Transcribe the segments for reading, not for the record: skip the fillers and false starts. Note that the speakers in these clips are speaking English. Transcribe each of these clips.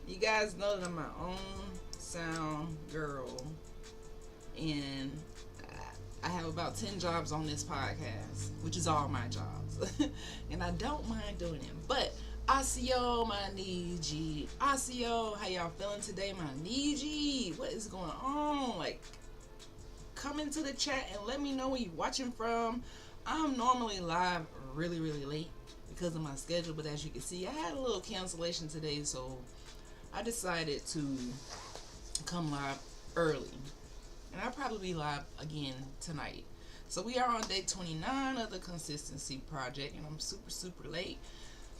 You guys know that I'm my own sound girl, and I have about 10 jobs on this podcast, which is all my jobs. And I don't mind doing them. But Asio, my Niji. Asio, how y'all feeling today, my Niji? What is going on? Like, come into the chat and let me know where you're watching from. I'm normally live really, really late because of my schedule, but as you can see, I had a little cancellation today, so I decided to come live early. And I'll probably be live again tonight. So we are on day 29 of the Consistency Project, and I'm super, super late.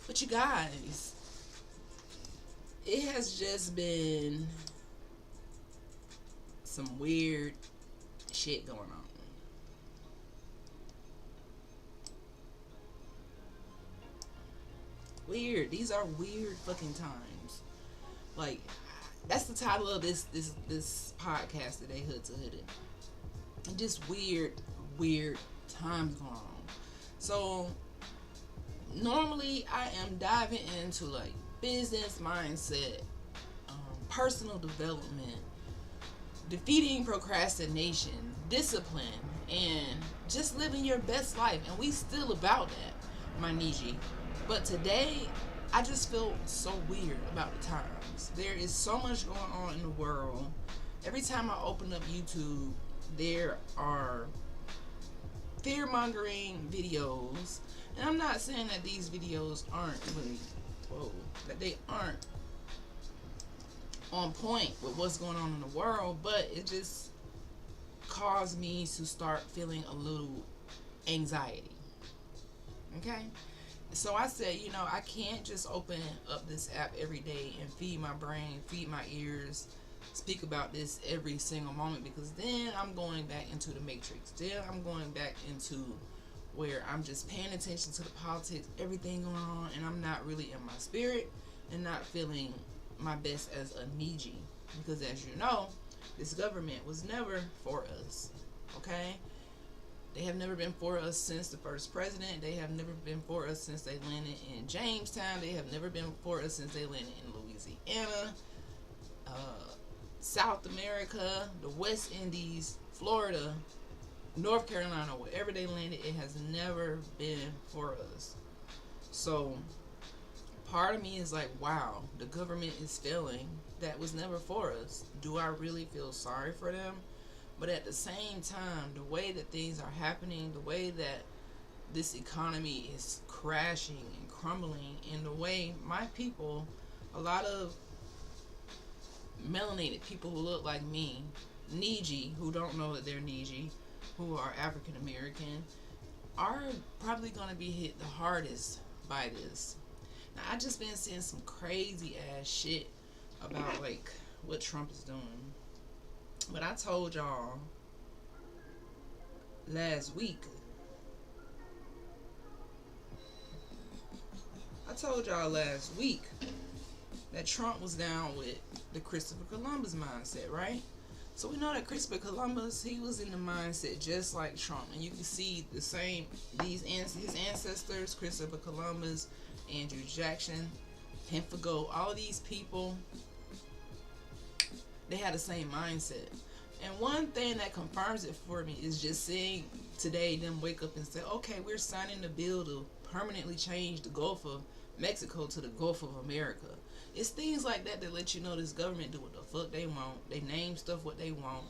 But you guys, it has just been some weird shit going on. Weird. These are weird fucking times. Like, that's the title of this podcast today, Hood to Hooded. And just weird times going on. So normally I am diving into like business mindset, personal development, defeating procrastination, discipline, and just living your best life. And we still about that, my Niji. But today, I just feel so weird about the times. There is so much going on in the world. Every time I open up YouTube, there are fear-mongering videos. And I'm not saying that these videos aren't really, that they aren't on point with what's going on in the world, but it just caused me to start feeling a little anxiety. Okay? So I said, I can't just open up this app every day and feed my brain, feed my ears, speak about this every single moment, because then I'm going back into the matrix. Then I'm going back into where I'm just paying attention to the politics, everything going on, and I'm not really in my spirit and not feeling my best as a Niji. Because as you know, this government was never for us. Okay? They have never been for us since the first president. They have never been for us since they landed in Jamestown. They have never been for us since they landed in Louisiana, South America, the West Indies, Florida, North Carolina, wherever they landed, it has never been for us. So part of me is like, wow, the government is failing. That was never for us. Do I really feel sorry for them? But at the same time, the way that things are happening, the way that this economy is crashing and crumbling, and the way my people, a lot of melanated people who look like me, Niji, who don't know that they're Niji, who are African American, are probably going to be hit the hardest by this. Now, I just been seeing some crazy ass shit about like what Trump is doing. But I told y'all last week, that Trump was down with the Christopher Columbus mindset, right? So we know that Christopher Columbus, he was in the mindset just like Trump. And you can see the same, his ancestors, Christopher Columbus, Andrew Jackson, Pemphigo, all of these people, they had the same mindset. And one thing that confirms it for me is just seeing today them wake up and say, okay, we're signing the bill to permanently change the Gulf of Mexico to the Gulf of America. It's things like that that let you know this government do what the fuck they want. They name stuff what they want.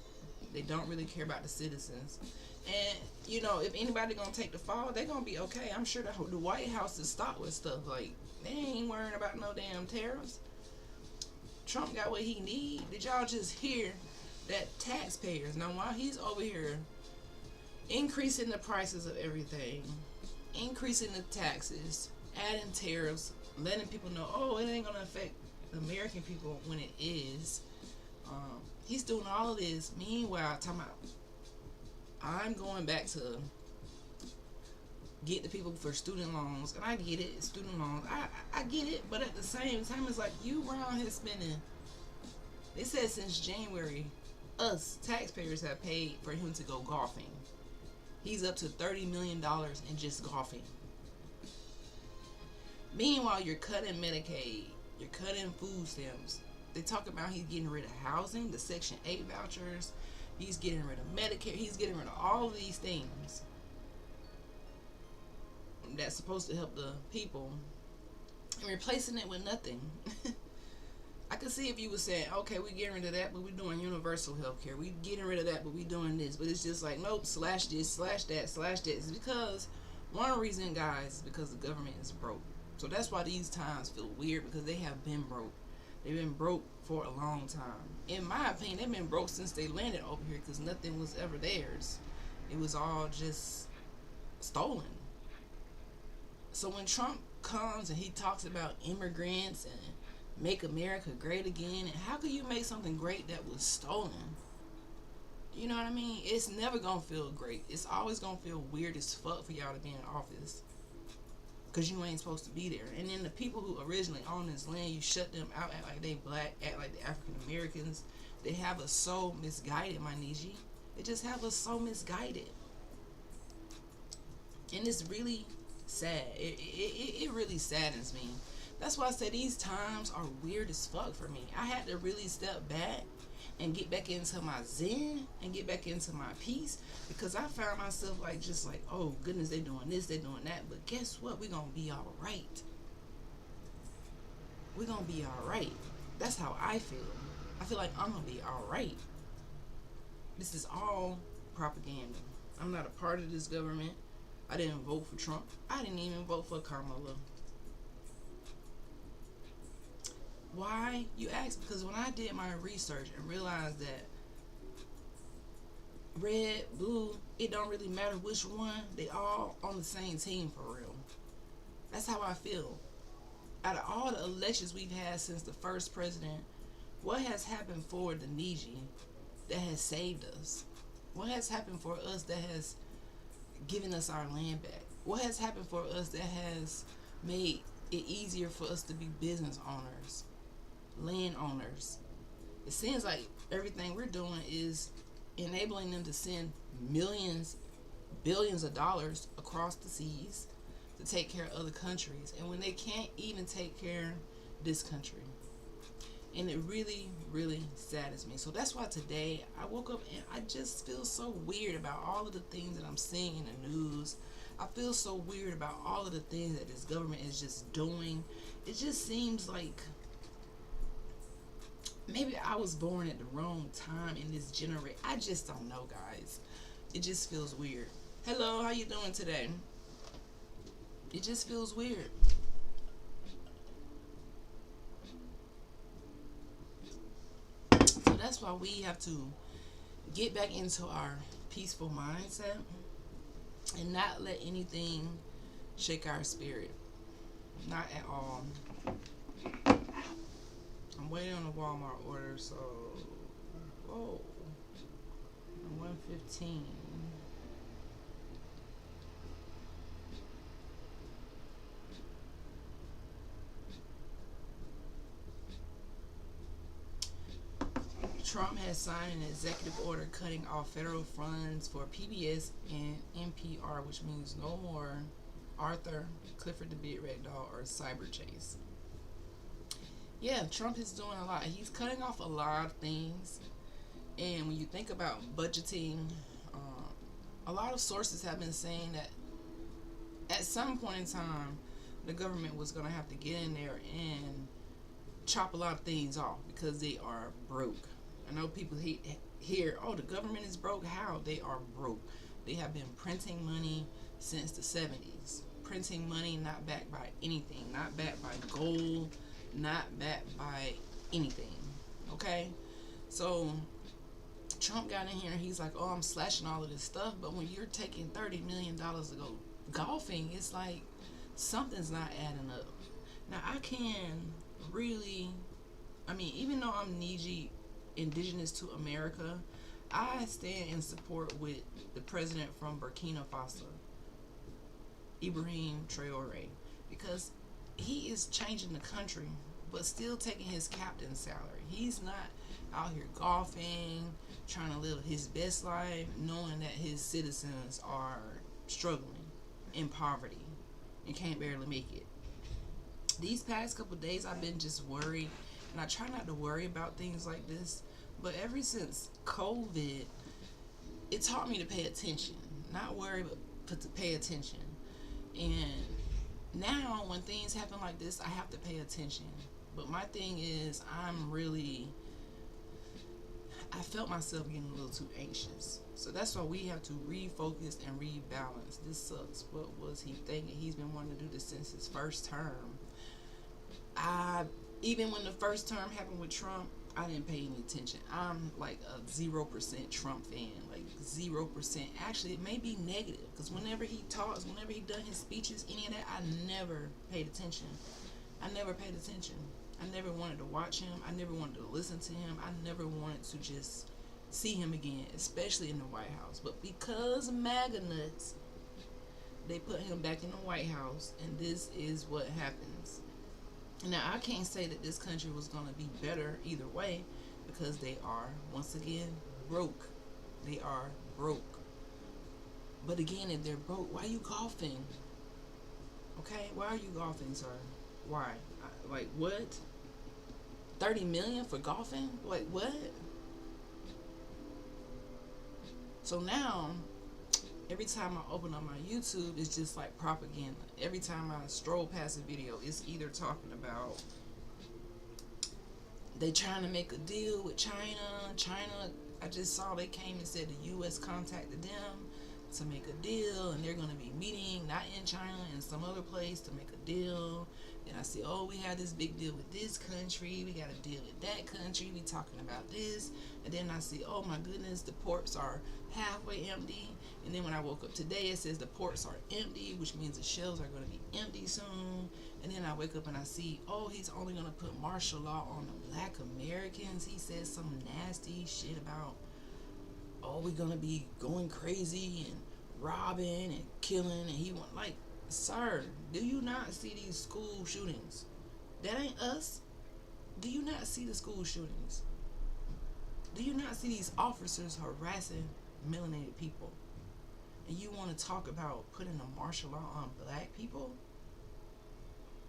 They don't really care about the citizens. And, if anybody gonna take the fall, they gonna be okay. I'm sure the White House is stocked with stuff. Like, they ain't worrying about no damn tariffs. Trump got what he need. Did y'all just hear that taxpayers, now while he's over here increasing the prices of everything, increasing the taxes, adding tariffs, letting people know, oh, it ain't gonna affect the American people when it is, he's doing all of this. Meanwhile, talking about, I'm going back to get the people for student loans, and I get it, student loans, I get it, but at the same time, it's like, you around here spending, they said since January, us taxpayers have paid for him to go golfing. He's up to $30 million in just golfing. Meanwhile, you're cutting Medicaid, You're cutting food stamps. They talk about he's getting rid of housing, the Section 8 vouchers. He's getting rid of Medicare. He's getting rid of all of these things that's supposed to help the people and replacing it with nothing. I could see if you were saying, okay, we're getting rid of that, but we're doing universal health care. We're getting rid of that, but we're doing this. But it's just like, nope, slash this, slash that, slash that. It's because, one reason, guys, is because the government is broke. So that's why these times feel weird, because they have been broke. They've been broke for a long time. In my opinion, they've been broke since they landed over here, because nothing was ever theirs. It was all just stolen. So when Trump comes and he talks about immigrants and make America great again, and how can you make something great that was stolen? You know what I mean? It's never gonna feel great. It's always gonna feel weird as fuck for y'all to be in office, because you ain't supposed to be there. And then the people who originally own this land, you shut them out, act like they black, act like the African Americans. They have us so misguided, my Niji. They just have us so misguided. And it's really sad. It really saddens me. That's why I say these times are weird as fuck for me. I had to really step back and get back into my zen and get back into my peace, because I found myself like, just like, oh goodness, they doing this, they doing that, but guess what? We're gonna be all right. We're gonna be all right. That's how I feel. I feel like I'm gonna be all right. This is all propaganda. I'm not a part of this government. I didn't vote for Trump. I didn't even vote for Kamala. Why, you ask? Because when I did my research and realized that red, blue, it don't really matter which one, they all on the same team for real. That's how I feel. Out of all the elections we've had since the first president, what has happened for the Niji that has saved us? What has happened for us that has given us our land back? What has happened for us that has made it easier for us to be business owners, land owners? It seems like everything we're doing is enabling them to send millions, billions of dollars across the seas to take care of other countries, and when they can't even take care of this country. And it really, really saddens me. So that's why today I woke up and I just feel so weird about all of the things that I'm seeing in the news. I feel so weird about all of the things that this government is just doing. It just seems like maybe I was born at the wrong time in this generation. I just don't know, guys. It just feels weird. Hello, how you doing today? It just feels weird. So that's why we have to get back into our peaceful mindset and not let anything shake our spirit. Not at all. I'm waiting on a Walmart order, so whoa. 115. Trump has signed an executive order cutting off federal funds for PBS and NPR, which means no more Arthur, Clifford the Big Red Dog, or Cyber Chase. Yeah, Trump is doing a lot. He's cutting off a lot of things. And when you think about budgeting, a lot of sources have been saying that at some point in time, the government was going to have to get in there and chop a lot of things off because they are broke. I know people hear, oh, the government is broke. How? They are broke. They have been printing money since the 70s. Printing money not backed by anything. Not backed by gold. Not backed by anything. Okay? So Trump got in here and he's like, oh, I'm slashing all of this stuff. But when you're taking $30 million to go golfing, it's like something's not adding up. Now, I can really, even though I'm Niji, indigenous to America, I stand in support with the president from Burkina Faso, Ibrahim Traore, because he is changing the country but still taking his captain's salary. He's not out here golfing, trying to live his best life, knowing that his citizens are struggling in poverty and can't barely make it. These past couple days, I've been just worried, and I try not to worry about things like this. But ever since COVID, it taught me to pay attention, not worry, but to pay attention. And now, when things happen like this, I have to pay attention. But my thing is, I felt myself getting a little too anxious. So that's why we have to refocus and rebalance. This sucks. What was he thinking? He's been wanting to do this since his first term. I Even when the first term happened with Trump, I didn't pay any attention. I'm like a 0% Trump fan, like 0%. Actually, it may be negative because whenever he talks, whenever he done his speeches, any of that, I never paid attention. I never paid attention. I never wanted to watch him. I never wanted to listen to him. I never wanted to just see him again, especially in the White House. But because MAGA nuts, they put him back in the White House, and this is what happens. Now, I can't say that this country was going to be better either way because they are, once again, broke. They are broke. But again, if they're broke, why are you golfing? Okay? Why are you golfing, sir? Why? Like, what? 30 million for golfing? Like, what? So now, every time I open up my YouTube, it's just like propaganda. Every time I stroll past a video, it's either talking about they trying to make a deal with China, I just saw they came and said the U.S. contacted them to make a deal, and they're going to be meeting, not in China, in some other place to make a deal. Then I see, oh, we have this big deal with this country, we got a deal with that country, we talking about this. And then I see, oh my goodness, the ports are halfway empty. And then when I woke up today, it says the ports are empty, which means the shelves are going to be empty soon. And then I wake up and I see, oh, he's only going to put martial law on the black Americans. He says some nasty shit about, oh, we're going to be going crazy and robbing and killing. And he want, like, sir, do you not see these school shootings? That ain't us. Do you not see the school shootings? Do you not see these officers harassing melanated people? And you want to talk about putting a martial law on black people?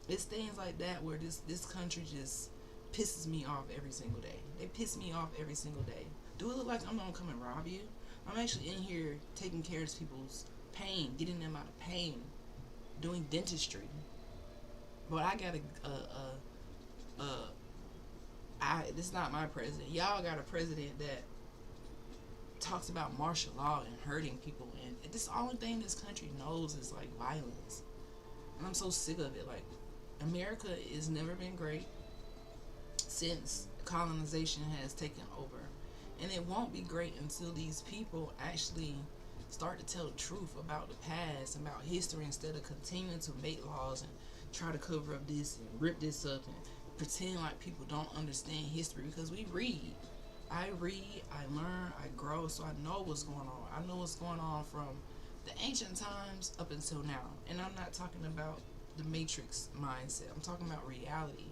It's things like that where this country just pisses me off every single day. They piss me off every single day. Do it look like I'm gonna come and rob you? I'm actually in here taking care of people's pain, getting them out of pain, doing dentistry. But I got this is not my president. Y'all got a president that talks about martial law and hurting people, and this the only thing this country knows is like violence. And I'm so sick of it. Like, America has never been great since colonization has taken over. And it won't be great until these people actually start to tell the truth about the past, about history, instead of continuing to make laws and try to cover up this and rip this up and pretend like people don't understand history. Because we read. I read, I learn, I grow, so I know what's going on. I know what's going on from the ancient times up until now. And I'm not talking about the Matrix mindset. I'm talking about reality,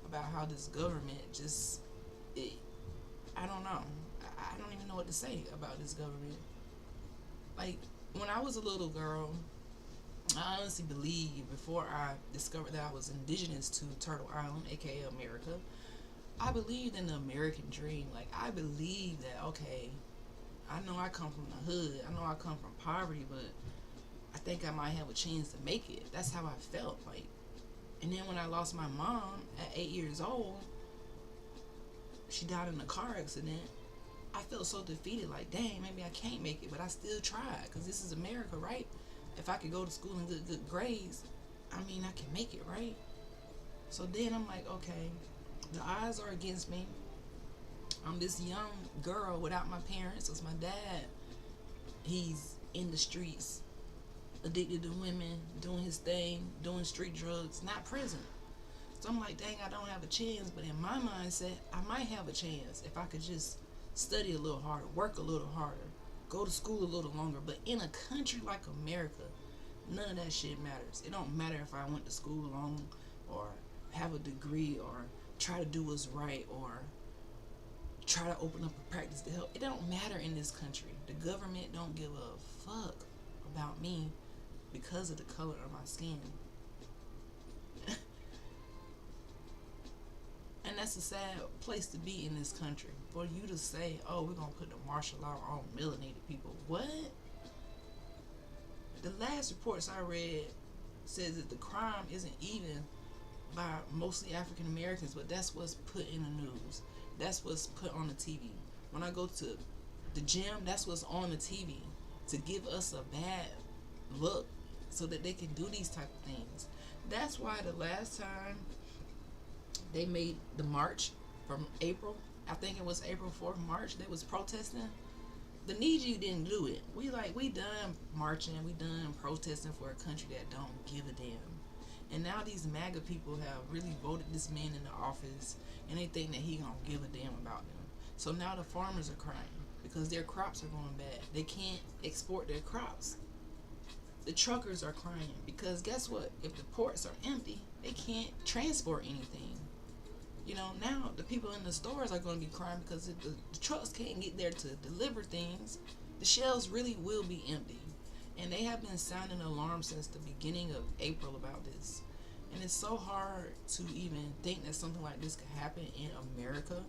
about how this government just, I don't know. I don't even know what to say about this government. Like, when I was a little girl, I honestly believe, before I discovered that I was indigenous to Turtle Island, aka America, I believed in the American dream. Like, I believed that, okay, I know I come from the hood, I know I come from poverty, but I think I might have a chance to make it. That's how I felt. Like, and then when I lost my mom at 8 years old, she died in a car accident. I felt so defeated, like, dang, maybe I can't make it, but I still tried, because this is America, right? If I could go to school and get good grades, I mean, I can make it, right? So then I'm like, okay, the odds are against me. I'm this young girl without my parents, because my dad, he's in the streets, addicted to women, doing his thing, doing street drugs, not prison. So I'm like, dang, I don't have a chance. But in my mindset, I might have a chance if I could just study a little harder, work a little harder, go to school a little longer. But in a country like America, none of that shit matters. It don't matter if I went to school long or have a degree or try to do what's right or try to open up a practice to help. It don't matter in this country. The government don't give a fuck about me because of the color of my skin. that's a sad place to be in this country. For you to say, oh, we're going to put the martial law on melanated people. What? The last reports I read says that the crime isn't even by mostly African Americans, but that's what's put in the news. That's what's put on the TV. When I go to the gym, that's what's on the TV to give us a bad look so that they can do these type of things. That's why the last time they made the march from April, I think it was April 4th March, they was protesting. The Niji didn't do it. We done marching, we done protesting for a country that don't give a damn. And now these MAGA people have really voted this man into office, and they think that he gonna give a damn about them. So now the farmers are crying because their crops are going bad. They can't export their crops. The truckers are crying because guess what? If the ports are empty, they can't transport anything. You know, now the people in the stores are going to be crying because if the trucks can't get there to deliver things, the shelves really will be empty. And they have been sounding alarm since the beginning of April about this. And it's so hard to even think that something like this could happen in America,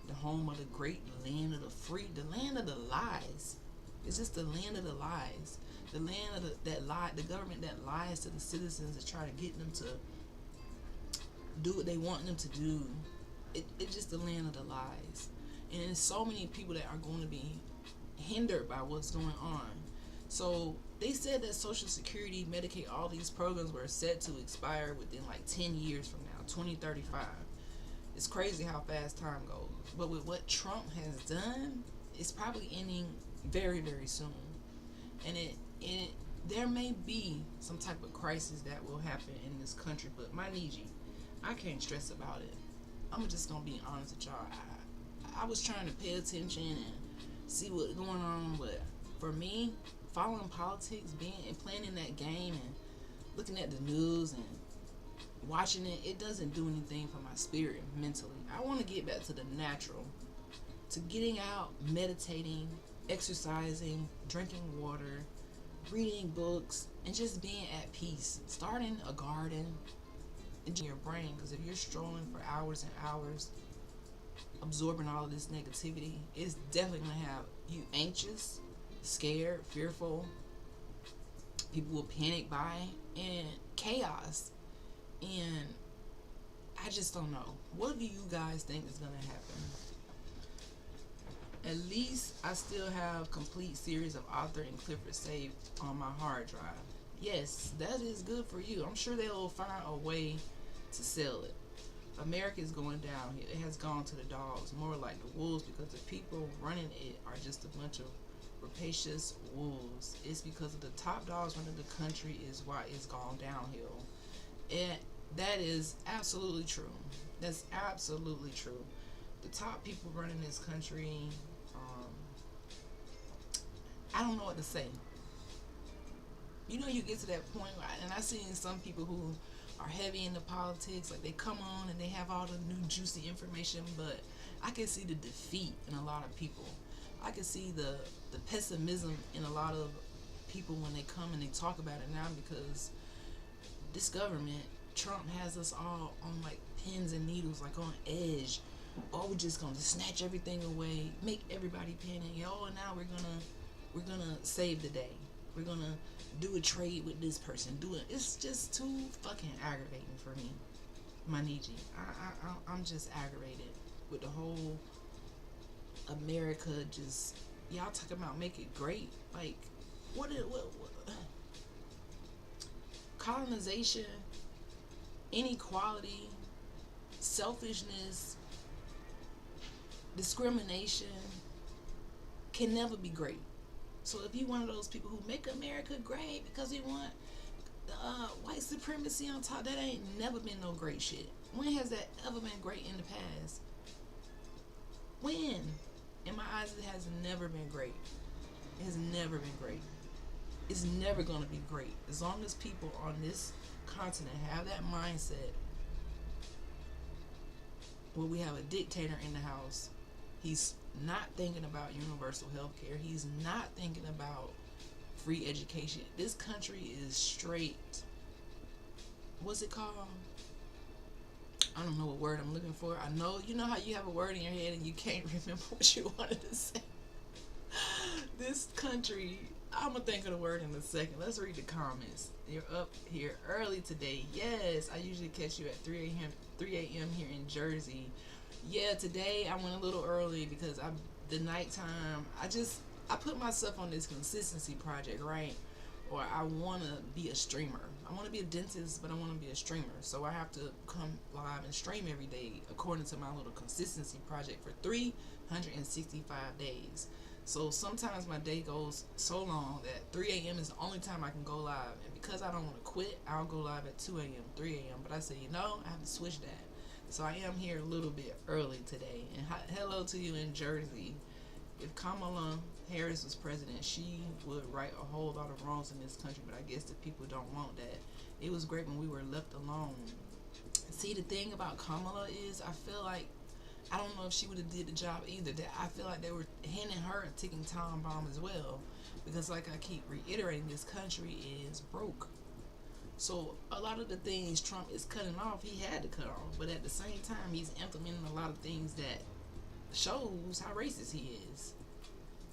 the home of the great land of the free, the land of the lies. It's just the land of the lies. The land of the government that lies to the citizens to try to get them to do what they want them to do. It's just the land of the lies. And there's so many people that are going to be hindered by what's going on. So they said that Social Security, Medicaid, all these programs were set to expire within like 10 years from now, 2035. It's crazy how fast time goes. But with what Trump has done, it's probably ending very, very soon. And there may be some type of crisis that will happen in this country, but my Niji, I can't stress about it. I'm just gonna be honest with y'all. I was trying to pay attention and see what's going on, but for me, following politics, being and playing in that game and looking at the news and watching it, it doesn't do anything for my spirit mentally. I want to get back to the natural, to getting out, meditating, exercising, drinking water, reading books, and just being at peace. Starting a garden in your brain, because if you're strolling for hours and hours absorbing all of this negativity, it's definitely going to have you anxious, scared, fearful. People will panic buy and chaos. And I just don't know. What do you guys think is going to happen? At least I still have complete series of Arthur and Clifford saved on my hard drive. Yes, that is good for you. I'm sure they'll find a way to sell it. America is going downhill. It has gone to the dogs, more like the wolves, because the people running it are just a bunch of rapacious wolves. It's because of the top dogs running the country is why it's gone downhill. And that is absolutely true. That's absolutely true. The top people running this country, I don't know what to say. You know, you get to that point, and I've seen some people who are heavy into politics, like they come on and they have all the new juicy information, but I can see the defeat in a lot of people. I can see the pessimism in a lot of people when they come and they talk about it now, because this government, Trump, has us all on like pins and needles, like on edge. Oh, we're just gonna snatch everything away, make everybody panic. Oh, and now we're gonna save the day. We're gonna do a trade with this person. It's just too fucking aggravating for me, my Niji. I'm just aggravated with the whole America. Just y'all talking about make it great. Like what colonization, inequality, selfishness, discrimination can never be great. So if you're one of those people who make America great because we want white supremacy on top, that ain't never been no great shit. When has that ever been great in the past? When? In my eyes, it has never been great. It has never been great. It's never going to be great. As long as people on this continent have that mindset where we have a dictator in the house, he's not thinking about universal health care. He's not thinking about free education. This country is straight. What's it called? I don't know what word I'm looking for. I know, you know how you have a word in your head and you can't remember what you wanted to say. This country, I'm gonna think of the word in a second. Let's read the comments. You're up here early today. Yes, I usually catch you at 3 a.m. here in Jersey. Yeah, today I went a little early because the nighttime. I put myself on this consistency project, right? Or I want to be a streamer. I want to be a dentist, but I want to be a streamer. So I have to come live and stream every day according to my little consistency project for 365 days. So sometimes my day goes so long that 3 a.m. is the only time I can go live. And because I don't want to quit, I'll go live at 2 a.m., 3 a.m. But I said, I have to switch that. So I am here a little bit early today. And hello to you in Jersey. If Kamala Harris was president, she would right a whole lot of wrongs in this country. But I guess the people don't want that. It was great when we were left alone. See, the thing about Kamala is I feel like I don't know if she would have did the job either. That I feel like they were handing her a ticking time bomb as well, because like I keep reiterating, this country is broke. So a lot of the things Trump is cutting off, he had to cut off. But at the same time, he's implementing a lot of things that shows how racist he is.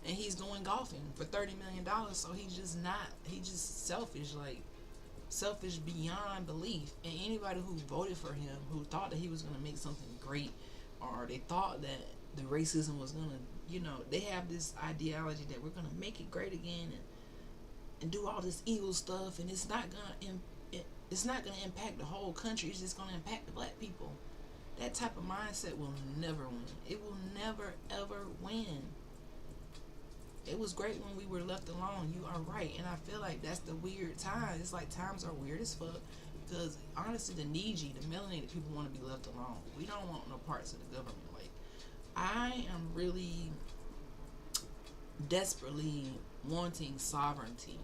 And he's going golfing for $30 million. So he's just selfish, like selfish beyond belief. And anybody who voted for him, who thought that he was going to make something great, or they thought that the racism was gonna, they have this ideology that we're gonna make it great again and do all this evil stuff, and it's not gonna impact the whole country. It's just gonna impact the black people. That type of mindset will never win. It will never ever win. It was great when we were left alone. You are right, and I feel like that's the weird time. It's like times are weird as fuck. Because honestly, the Niji, the melanated people want to be left alone. We don't want no parts of the government. Like, I am really desperately wanting sovereignty.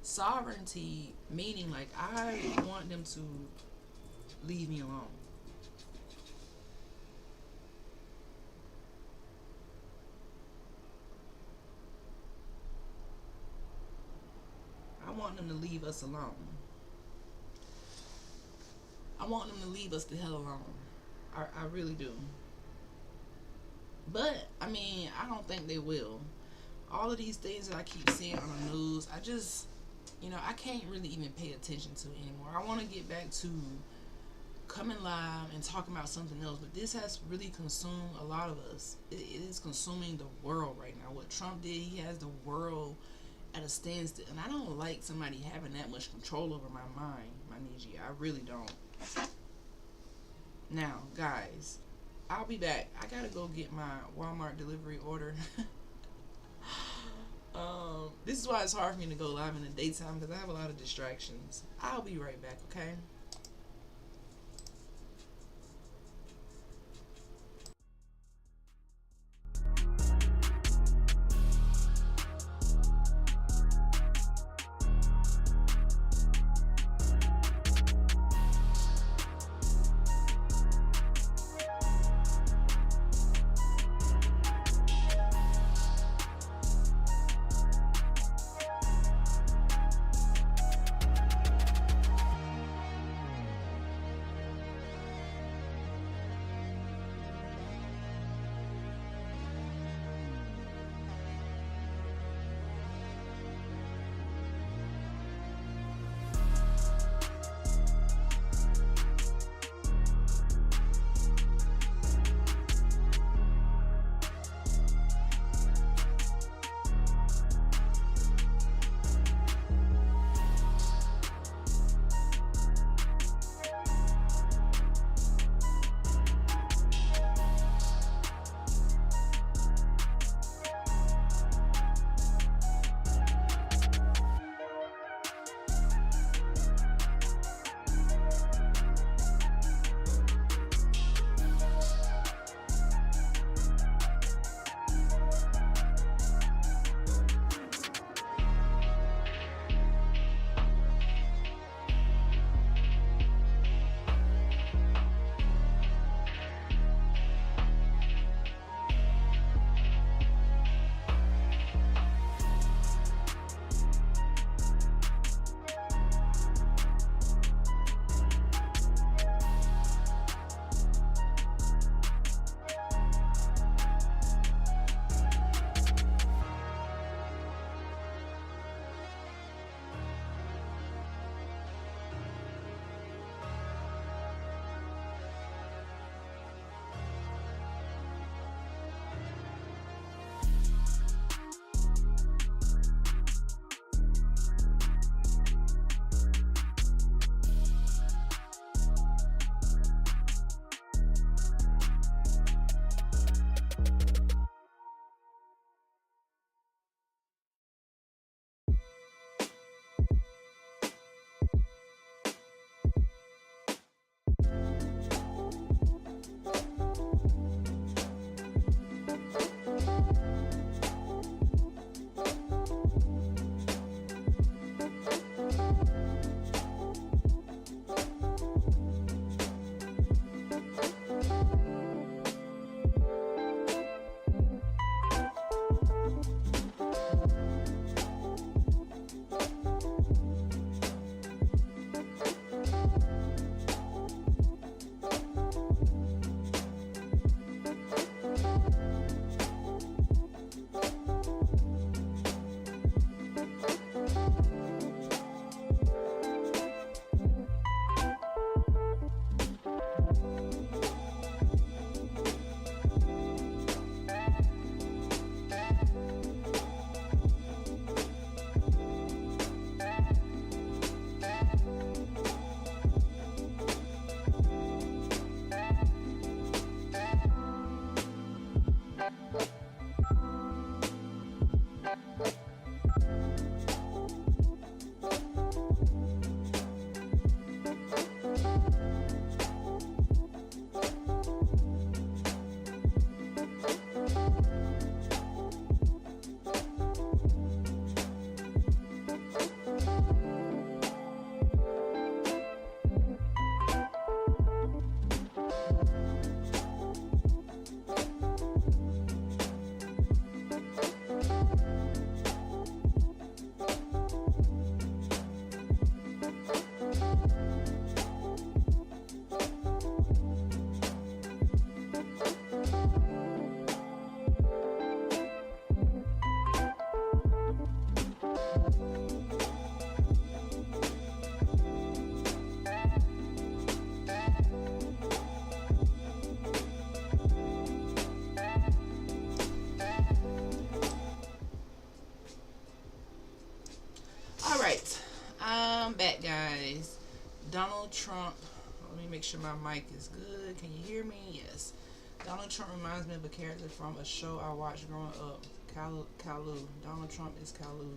Sovereignty meaning like I want them to leave me alone. I want them to leave us alone. I want them to leave us the hell alone. I really do. But, I mean, I don't think they will. All of these things that I keep seeing on the news, I can't really even pay attention to anymore. I want to get back to coming live and talking about something else. But this has really consumed a lot of us. It is consuming the world right now. What Trump did, he has the world at a standstill. And I don't like somebody having that much control over my mind, my Niji. I really don't. Now, guys, I'll be back. I gotta go get my Walmart delivery order. This is why it's hard for me to go live in the daytime, because I have a lot of distractions. I'll be right back, okay? me make sure my mic is good. Can you hear me? Yes. Donald Trump reminds me of a character from a show I watched growing up. Kalu. Donald Trump is Kalu.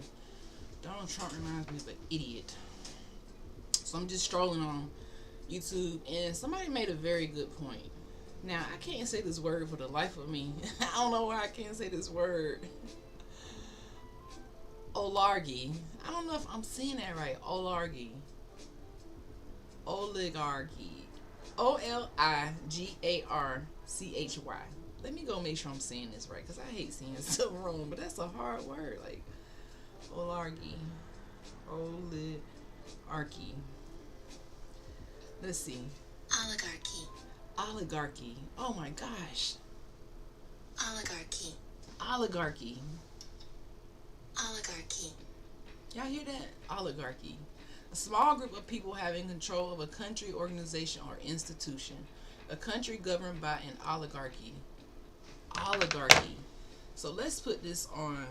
Donald Trump reminds me of an idiot. So I'm just strolling on YouTube, and somebody made a very good point. Now, I can't say this word for the life of me. I don't know why I can't say this word. Oligarchy. I don't know if I'm saying that right. Oligarchy. Oligarchy. Oligarchy. Let me go make sure I'm saying this right, because I hate saying stuff wrong, but that's a hard word. Like, oligarchy. Oligarchy. Let's see. Oligarchy. Oligarchy. Oh my gosh. Oligarchy. Oligarchy. Oligarchy. Y'all hear that? Oligarchy. A small group of people having control of a country, organization, or institution. A country governed by an oligarchy. Oligarchy. So let's put this on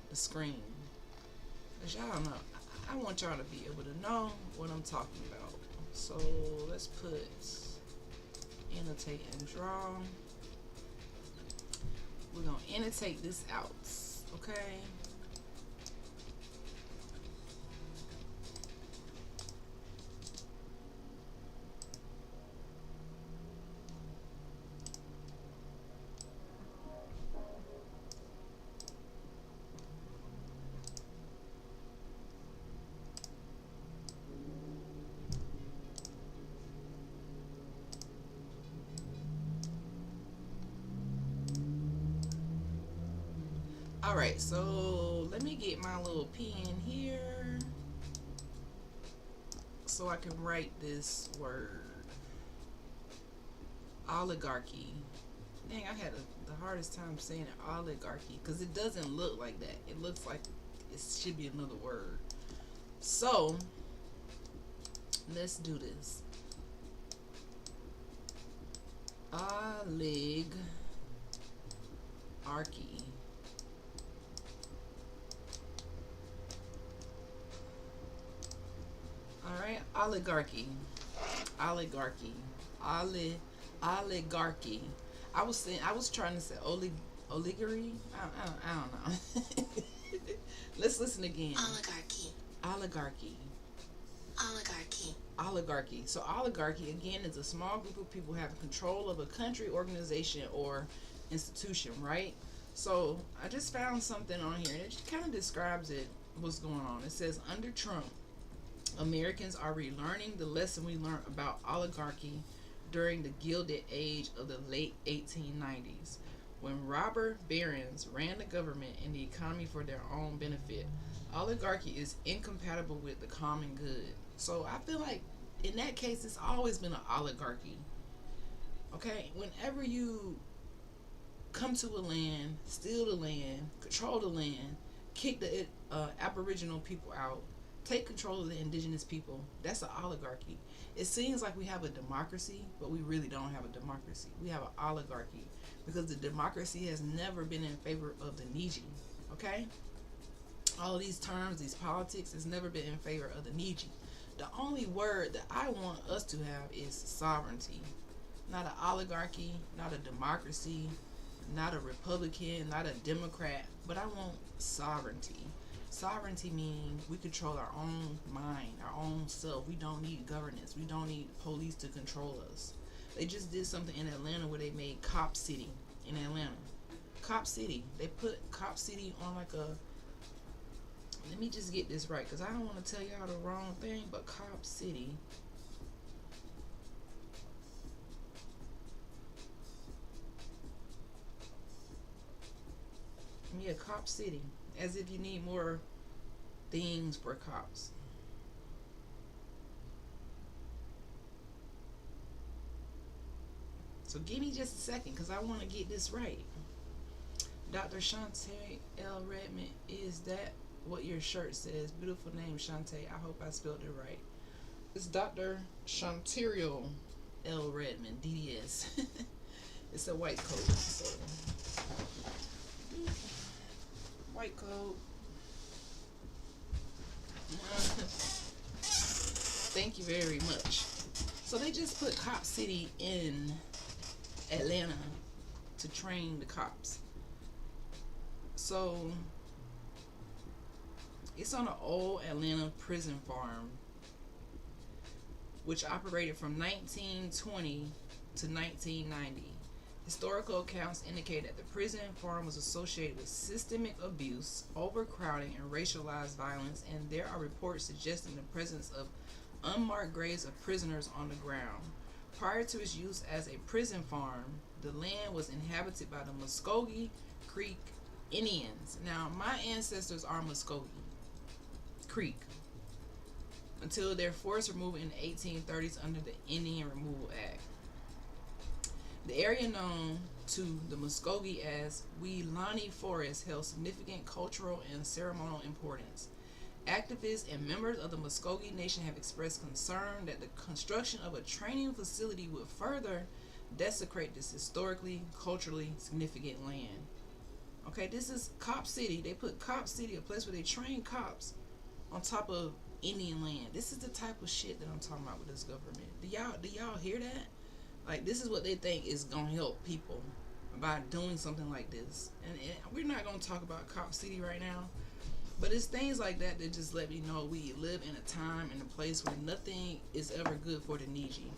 the screen. Because y'all know, I want y'all to be able to know what I'm talking about. So let's put annotate and draw. We're going to annotate this out. Okay. Alright, so let me get my little pen here so I can write this word. Oligarchy. Dang, I had the hardest time saying it, oligarchy, because it doesn't look like that. It looks like it should be another word. So, let's do this. Oligarchy. Alright, oligarchy. Oligarchy. Oligarchy. I was trying to say oligarchy. I don't know. Let's listen again. Oligarchy. Oligarchy. Oligarchy. Oligarchy. So oligarchy again is a small group of people having control of a country, organization, or institution, right? So I just found something on here and it kind of describes it, what's going on. It says, under Trump, Americans are relearning the lesson we learned about oligarchy during the Gilded Age of the late 1890s, when robber barons ran the government and the economy for their own benefit. Oligarchy is incompatible with the common good. So I feel like in that case, it's always been an oligarchy. Okay, whenever you come to a land, steal the land, control the land, kick the Aboriginal people out, take control of the indigenous people, that's an oligarchy. It seems like we have a democracy, but we really don't have a democracy. We have an oligarchy because the democracy has never been in favor of the needy. Okay? All of these terms, these politics, has never been in favor of the needy. The only word that I want us to have is sovereignty. Not an oligarchy, not a democracy, not a Republican, not a Democrat, but I want sovereignty. Sovereignty meaning we control our own mind, our own self. We don't need governance. We don't need police to control us. They just did something in Atlanta where they made Cop City in Atlanta. Cop City. They put Cop City on like a... Let me just get this right because I don't want to tell y'all the wrong thing, but Cop City... Yeah, Cop City. As if you need more things for cops. So give me just a second because I want to get this right. Dr. Shantae L. Redmond, is that what your shirt says? Beautiful name, Shantae. I hope I spelled it right. It's Dr. Shanterial L. Redmond, DDS. It's a white coat. So white coat. Thank you very much. So they just put Cop City in Atlanta to train the cops. So it's on an old Atlanta prison farm, which operated from 1920 to 1990. Historical accounts indicate that the prison farm was associated with systemic abuse, overcrowding, and racialized violence, and there are reports suggesting the presence of unmarked graves of prisoners on the ground. Prior to its use as a prison farm, the land was inhabited by the Muskogee Creek Indians. Now, my ancestors are Muskogee Creek until their forced removal in the 1830s under the Indian Removal Act. The area known to the Muskogee as Weelaunee Forest held significant cultural and ceremonial importance. Activists and members of the Muskogee Nation have expressed concern that the construction of a training facility would further desecrate this historically, culturally significant land. Okay, this is Cop City. They put Cop City, a place where they train cops, on top of Indian land. This is the type of shit that I'm talking about with this government. Do y'all hear that? Like, this is what they think is gonna help people by doing something like this. And we're not gonna talk about Cop City right now, but it's things like that that just let me know we live in a time and a place where nothing is ever good for the needy.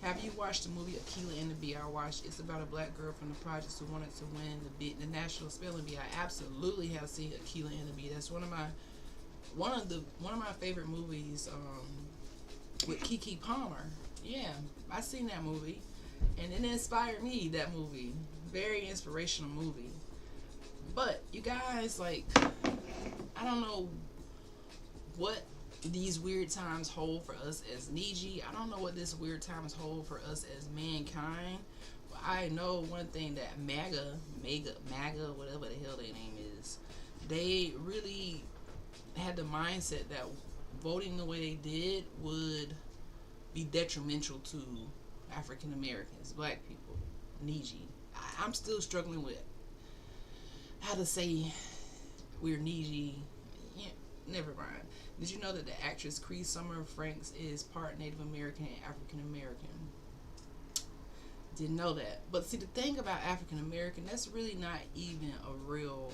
Have you watched the movie Akeelah and the Bee? I watched. It's about a black girl from the projects who wanted to win the National Spelling Bee. I absolutely have seen Akeelah and the Bee. That's one of my favorite movies with Keke Palmer. Yeah, I seen that movie, and it inspired me. That movie, very inspirational movie. But you guys, like, I don't know what these weird times hold for us as Niji. I don't know what this weird times hold for us as mankind. But I know one thing, that MAGA, whatever the hell their name is, they really had the mindset that voting the way they did would be detrimental to African Americans, black people, Niji. I'm still struggling with how to say we're Niji. Yeah, never mind. Did you know that the actress Cree Summer Franks is part Native American and African American? Didn't know that. But see, the thing about African American, that's really not even a real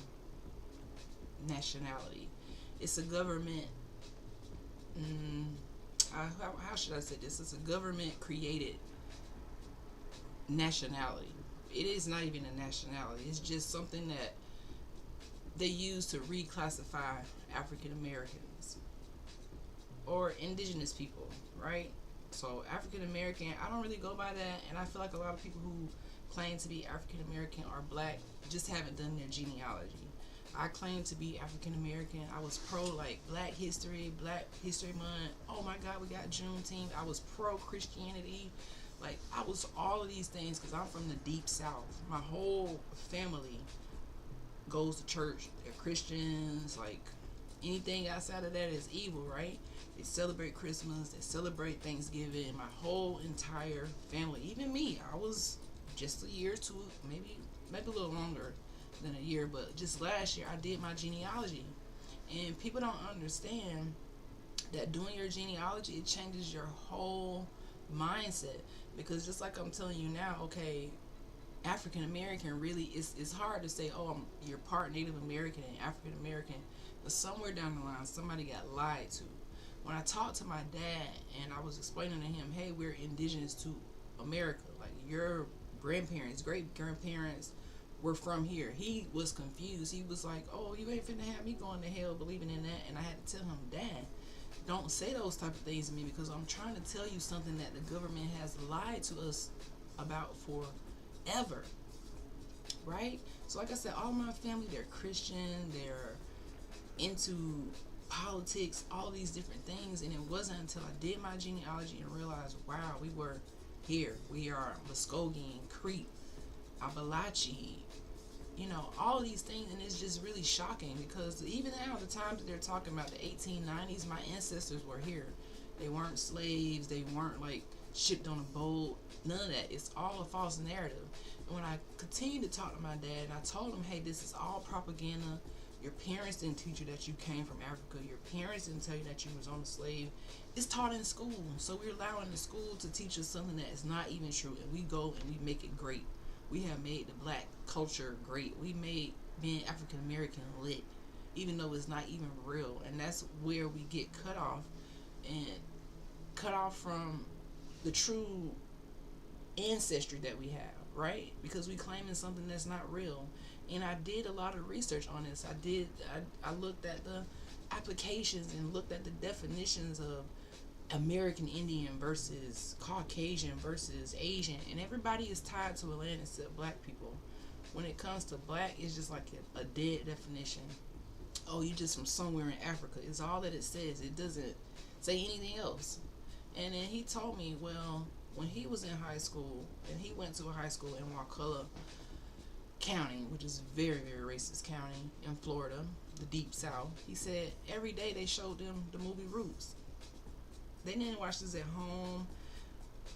nationality. It's a government. How should I say this? It's a government created nationality. It is not even a nationality. It's just something that they use to reclassify African Americans or indigenous people, right? So African American, I don't really go by that, and I feel like a lot of people who claim to be African American or black just haven't done their genealogy. I claim to be African American. I was pro like Black History Month. Oh my God, we got Juneteenth. I was pro Christianity. Like, I was all of these things because I'm from the deep South. My whole family goes to church. They're Christians. Like, anything outside of that is evil, right? They celebrate Christmas. They celebrate Thanksgiving. My whole entire family, even me, I was just a year or two, maybe a little longer than a year, but just last year I did my genealogy. And people don't understand that doing your genealogy, it changes your whole mindset. Because just like I'm telling you now, okay, African American really it's hard to say, oh, you're part Native American and African American, but somewhere down the line somebody got lied to. When I talked to my dad and I was explaining to him, hey, we're indigenous to America, like your grandparents, great grandparents were from here, he was confused. He was like, oh, you ain't finna have me going to hell believing in that. And I had to tell him, Dad, don't say those type of things to me, because I'm trying to tell you something that the government has lied to us about forever, right? So like I said, all my family, they're Christian, they're into politics, all these different things. And it wasn't until I did my genealogy and realized, wow, we were here. We are Muskogee, Creek, Appalachia, you know, all these things. And it's just really shocking, because even now, the times that they're talking about, the 1890s, my ancestors were here. They weren't slaves. They weren't like shipped on a boat. None of that. It's all a false narrative. And when I continued to talk to my dad, and I told him, hey, this is all propaganda. Your parents didn't teach you that you came from Africa. Your parents didn't tell you that you was on a slave. It's taught in school. So we're allowing the school to teach us something that is not even true. And we go and we make it great. We have made the black culture great. We made being African American lit, even though it's not even real. And that's where we get cut off, and cut off from the true ancestry that we have, right? Because we claiming something that's not real. And I did a lot of research on this. I looked at the applications and looked at the definitions of American Indian versus Caucasian versus Asian, and everybody is tied to a land except black people. When it comes to black, it's just like a dead definition. Oh, you just from somewhere in Africa. It's all that it says. It doesn't say anything else. And then he told me, well, when he was in high school, and he went to a high school in Wakulla County, which is a very, very racist county in Florida, the deep south, he said every day they showed them the movie Roots. They didn't watch this at home.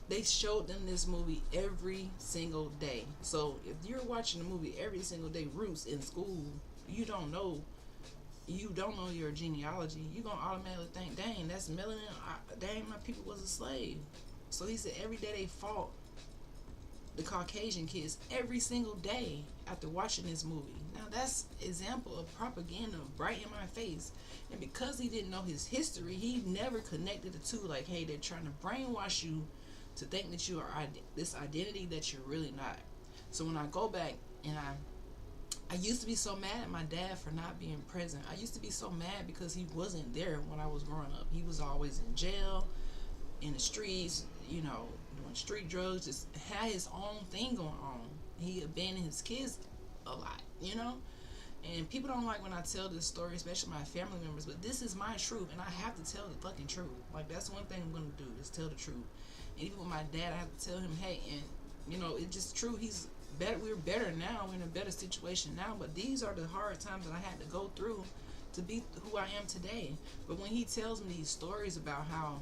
They showed them this movie every single day. So if you're watching the movie every single day, Roots, in school, you don't know your genealogy. You're going to automatically think, dang, that's melanin. Dang, my people was a slave. So he said every day they fought the Caucasian kids every single day after watching this movie. Now that's example of propaganda right in my face. And because he didn't know his history, he never connected the two. Like, hey, they're trying to brainwash you to think that you are this identity that you're really not. So when I go back and I used to be so mad at my dad for not being present. I used to be so mad because he wasn't there when I was growing up. He was always in jail, in the streets, doing street drugs, just had his own thing going on. He abandoned his kids a lot, And people don't like when I tell this story, especially my family members, but this is my truth, and I have to tell the fucking truth. Like, that's one thing I'm going to do, is tell the truth. And even with my dad, I have to tell him, hey, and, it's just true. He's better. We're better now. We're in a better situation now, but these are the hard times that I had to go through to be who I am today. But when he tells me these stories about how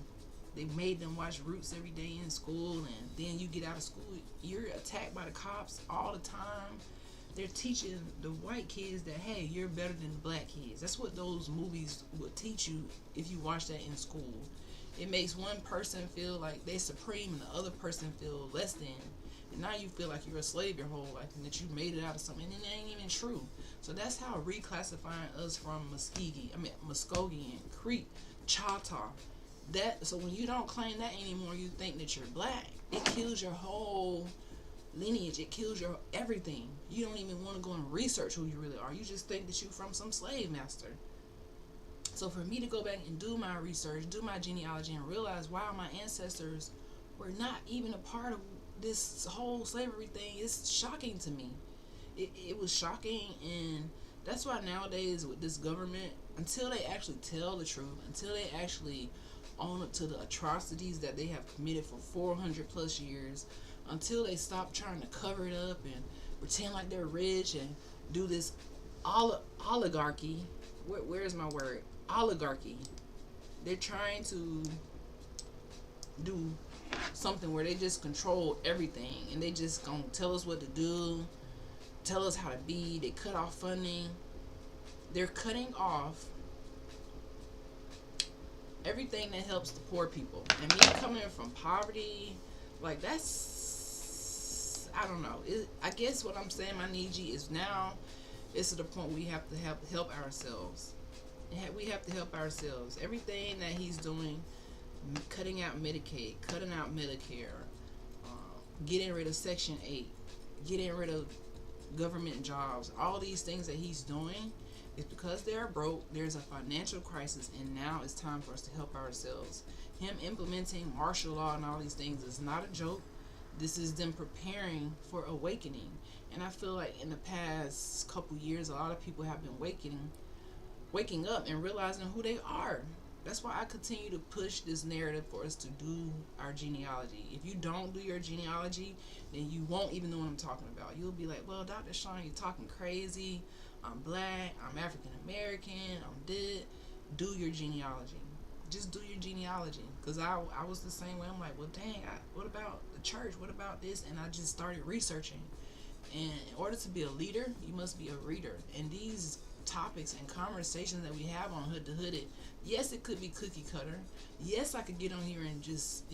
they made them watch Roots every day in school, and then you get out of school, you're attacked by the cops all the time. They're teaching the white kids that, hey, you're better than the black kids. That's what those movies would teach you if you watch that in school. It makes one person feel like they're supreme and the other person feel less than. And now you feel like you're a slave your whole life and that you made it out of something, and it ain't even true. So that's how reclassifying us from Muskogee, Creek, Choctaw. So when you don't claim that anymore, you think that you're black. It kills your whole lineage. It kills your everything. You don't even want to go and research who you really are. You just think that you're from some slave master. So for me to go back and do my research, do my genealogy, and realize, wow, my ancestors were not even a part of this whole slavery thing, it's shocking to me. It was shocking, and that's why nowadays with this government, until they actually tell the truth, until they actually own up to the atrocities that they have committed for 400 plus years, until they stop trying to cover it up and pretend like they're rich and do this oligarchy. Where's my word? Oligarchy. They're trying to do something where they just control everything, and they just gonna tell us what to do, tell us how to be. They cut off funding. They're cutting off everything that helps the poor people. And me coming from poverty, like, that's, I don't know. I guess what I'm saying, my Niji, is now it's to the point we have to help ourselves. We have to help ourselves. Everything that he's doing, cutting out Medicaid, cutting out Medicare, getting rid of Section 8, getting rid of government jobs, all these things that he's doing, is because they're broke. There's a financial crisis, and now it's time for us to help ourselves. Him implementing martial law and all these things is not a joke. This is them preparing for awakening. And I feel like in the past couple years, a lot of people have been waking up and realizing who they are. That's why I continue to push this narrative for us to do our genealogy. If you don't do your genealogy, then you won't even know what I'm talking about. You'll be like, well, Dr. Sean, you're talking crazy. I'm black, I'm African American, I'm dead. Do your genealogy. Just do your genealogy. Because I was the same way. I'm like, well, dang, what about the church? What about this? And I just started researching. And in order to be a leader, you must be a reader. And these topics and conversations that we have on Hood to Hood It. Yes, it could be cookie cutter. Yes, I could get on here and just,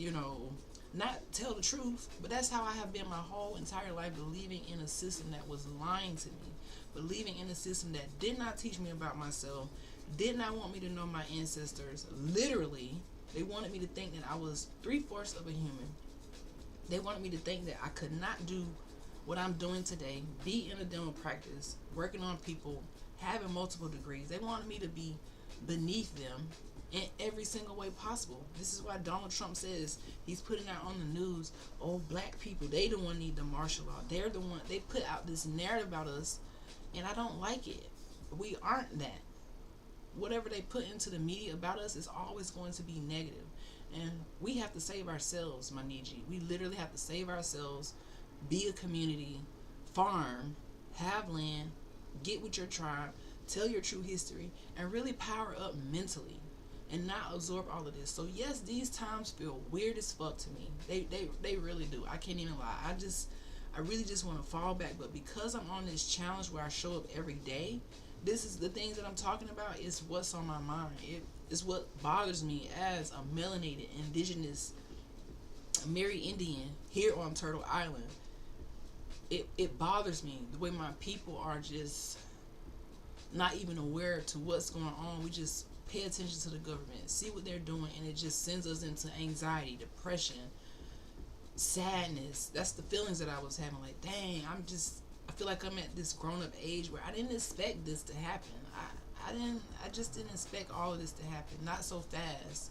not tell the truth, but that's how I have been my whole entire life, believing in a system that was lying to me, believing in a system that did not teach me about myself, did not want me to know my ancestors. Literally, they wanted me to think that I was 3/4 of a human. They wanted me to think that I could not do what I'm doing today, be in a dental practice, working on people, having multiple degrees. They wanted me to be beneath them in every single way possible. This is why Donald Trump says he's putting out on the news, oh, black people, they the one need the martial law. They're the one. They put out this narrative about us, and I don't like it. We aren't that. Whatever they put into the media about us is always going to be negative. And we have to save ourselves, Maniji. We literally have to save ourselves, be a community, farm, have land, get with your tribe, tell your true history, and really power up mentally and not absorb all of this. So yes, these times feel weird as fuck to me. They really do. I can't even lie. I really just want to fall back. But because I'm on this challenge where I show up every day, this is the things that I'm talking about. Is what's on my mind. It is what bothers me as a melanated, indigenous, Mary Indian here on Turtle Island. It bothers me the way my people are just not even aware to what's going on. We just pay attention to the government, see what they're doing, and it just sends us into anxiety, depression, sadness. That's the feelings that I was having. Like, dang, I feel like I'm at this grown-up age where I didn't expect this to happen. I just didn't expect all of this to happen. Not so fast.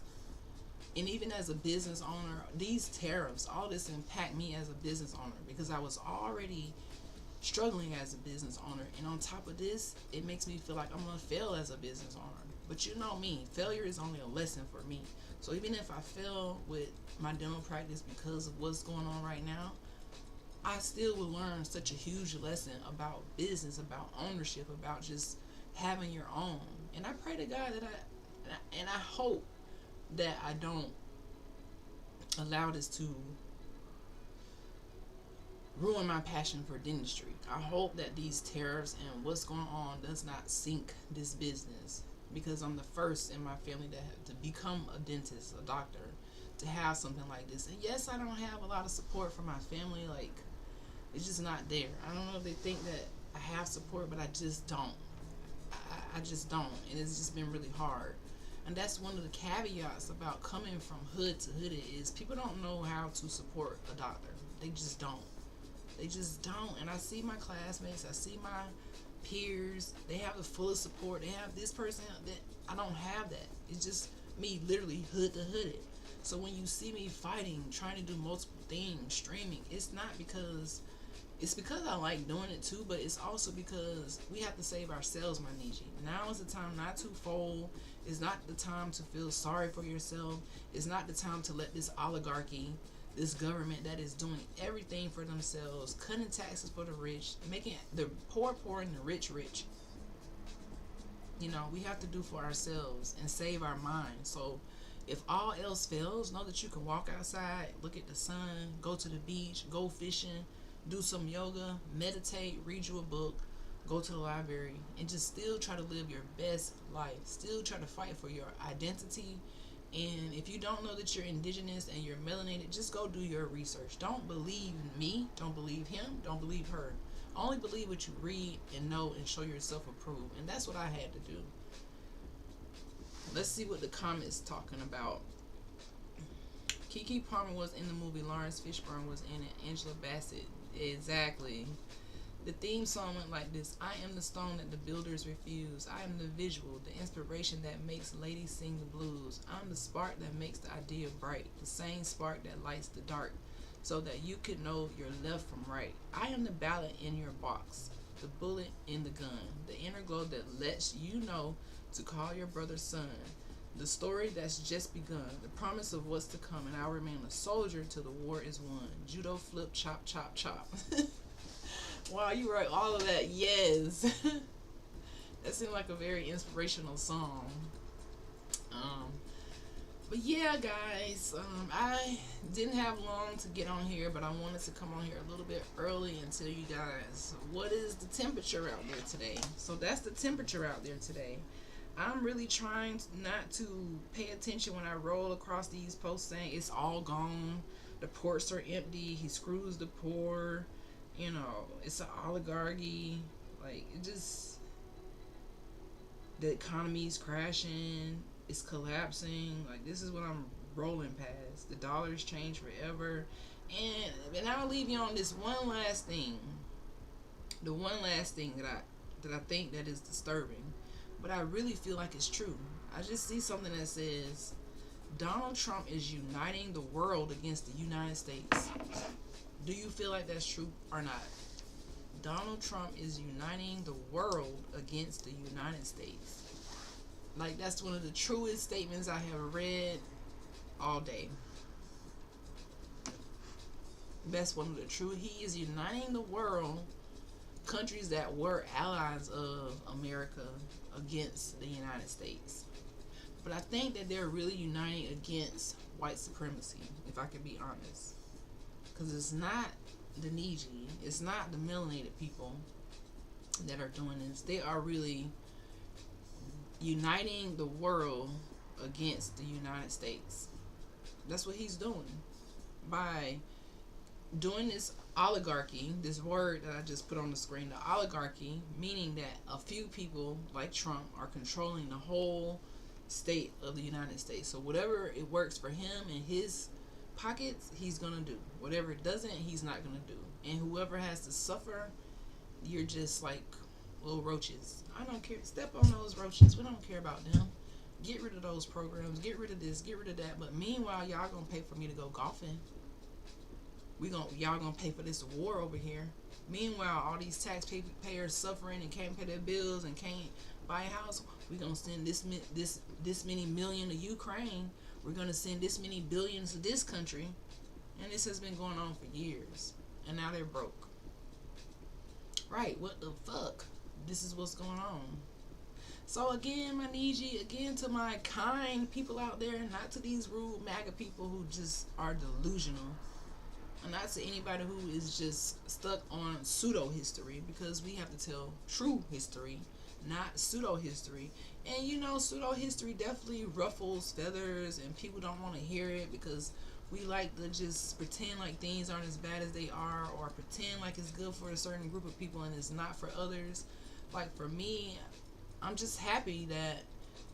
And even as a business owner, these tariffs, all this impact me as a business owner because I was already struggling as a business owner. And on top of this, it makes me feel like I'm going to fail as a business owner. But you know me, failure is only a lesson for me. So even if I fail with my dental practice because of what's going on right now, I still will learn such a huge lesson about business, about ownership, about just having your own. And I pray to God that I hope that I don't allow this to ruin my passion for dentistry. I hope that these tariffs and what's going on does not sink this business, because I'm the first in my family to become a dentist, a doctor, to have something like this. And yes, I don't have a lot of support from my family. Like, it's just not there. I don't know if they think that I have support, but I just don't. I just don't. And it's just been really hard. And that's one of the caveats about coming from hood to hood is people don't know how to support a doctor. They just don't. They just don't. And I see my classmates, I see my peers, they have the fullest support. They have this person that I don't have that. It's just me literally hood to hood it. So when you see me fighting, trying to do multiple things, streaming, it's because I like doing it too, but it's also because we have to save ourselves, my Niji. Now is the time not to fold. It's not the time to feel sorry for yourself. It's not the time to let this oligarchy, this government that is doing everything for themselves, cutting taxes for the rich, making the poor poor and the rich rich. We have to do for ourselves and save our minds. So if all else fails, know that you can walk outside, look at the sun, go to the beach, go fishing, do some yoga, meditate, read you a book, go to the library, and just still try to live your best life. Still try to fight for your identity. And if you don't know that you're indigenous and you're melanated, just go do your research. Don't believe me. Don't believe him. Don't believe her. Only believe what you read and know and show yourself approved. And that's what I had to do. Let's see what the comments talking about. Keke Palmer was in the movie. Lawrence Fishburne was in it. Angela Bassett. Exactly. The theme song went like this. I am the stone that the builders refuse. I am the visual, the inspiration that makes ladies sing the blues. I'm the spark that makes the idea bright, the same spark that lights the dark, so that you could know your left from right. I am the ballot in your box, the bullet in the gun, the inner glow that lets you know to call your brother son, the story that's just begun, the promise of what's to come, and I'll remain a soldier till the war is won. Judo flip, chop, chop, chop. Wow, you wrote all of that. Yes. That seemed like a very inspirational song. But yeah, guys, I didn't have long to get on here, but I wanted to come on here a little bit early and tell you guys what is the temperature out there today. So that's the temperature out there today. I'm really trying not to pay attention when I roll across these posts saying it's all gone, the ports are empty, he screws the poor, it's an oligarchy. Like, it just, the economy's crashing, it's collapsing. Like, this is what I'm rolling past. The dollar's changed forever. And I'll leave you on this one last thing. The one last thing that I think that is disturbing, but I really feel like it's true. I just see something that says Donald Trump is uniting the world against the United States. Do you feel like that's true or not? Donald Trump is uniting the world against the United States. Like, that's one of the truest statements I have read all day. That's one of the true. He is uniting the world, countries that were allies of America, against the United States. But I think that they're really uniting against white supremacy, if I can be honest. Because it's not the Neji, it's not the melanated people that are doing this. They are really uniting the world against the United States. That's what he's doing by doing this oligarchy, this word that I just put on the screen, the oligarchy, meaning that a few people like Trump are controlling the whole state of the United States. So whatever it works for him and his pockets, he's gonna do. Whatever it doesn't, he's not gonna do. And whoever has to suffer, you're just like little roaches. I don't care. Step on those roaches. We don't care about them. Get rid of those programs. Get rid of this. Get rid of that. But meanwhile, y'all gonna pay for me to go golfing. Y'all gonna pay for this war over here. Meanwhile, all these taxpayers suffering and can't pay their bills and can't buy a house. We gonna send this many million to Ukraine. We're gonna send this many billions to this country, and this has been going on for years. And now they're broke. Right? What the fuck? This is what's going on. So again, my Niji, again to my kind people out there, not to these rude MAGA people who just are delusional. And not to anybody who is just stuck on pseudo history, because we have to tell true history, not pseudo history. And pseudo history definitely ruffles feathers, and people don't want to hear it because we like to just pretend like things aren't as bad as they are, or pretend like it's good for a certain group of people and it's not for others. Like, for me, I'm just happy that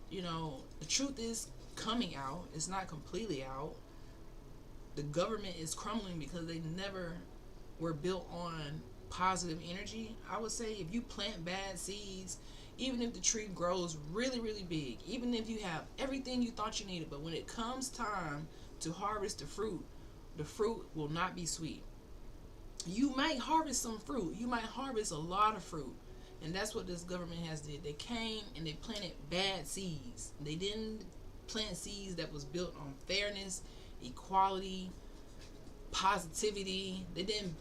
the truth is coming out. It's not completely out. The government is crumbling because they never were built on positive energy. I would say if you plant bad seeds, even if the tree grows really, really big, even if you have everything you thought you needed, but when it comes time to harvest the fruit will not be sweet. You might harvest some fruit. You might harvest a lot of fruit. And that's what this government has did. They came and they planted bad seeds. They didn't plant seeds that was built on fairness, equality, positivity. They didn't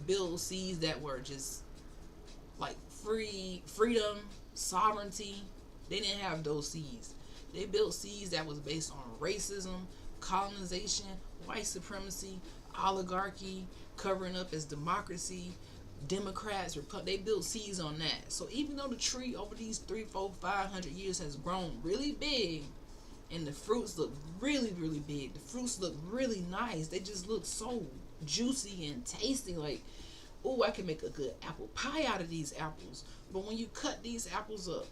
build seeds that were just like freedom, sovereignty. They didn't have those seeds. They built seeds that was based on racism, colonization, white supremacy, oligarchy, covering up as democracy, Democrats, they built seeds on that. So even though the tree over these 300, 400, 500 years has grown really big, and the fruits look really, really big, the fruits look really nice, they just look so juicy and tasty. Like, oh, I can make a good apple pie out of these apples. But when you cut these apples up,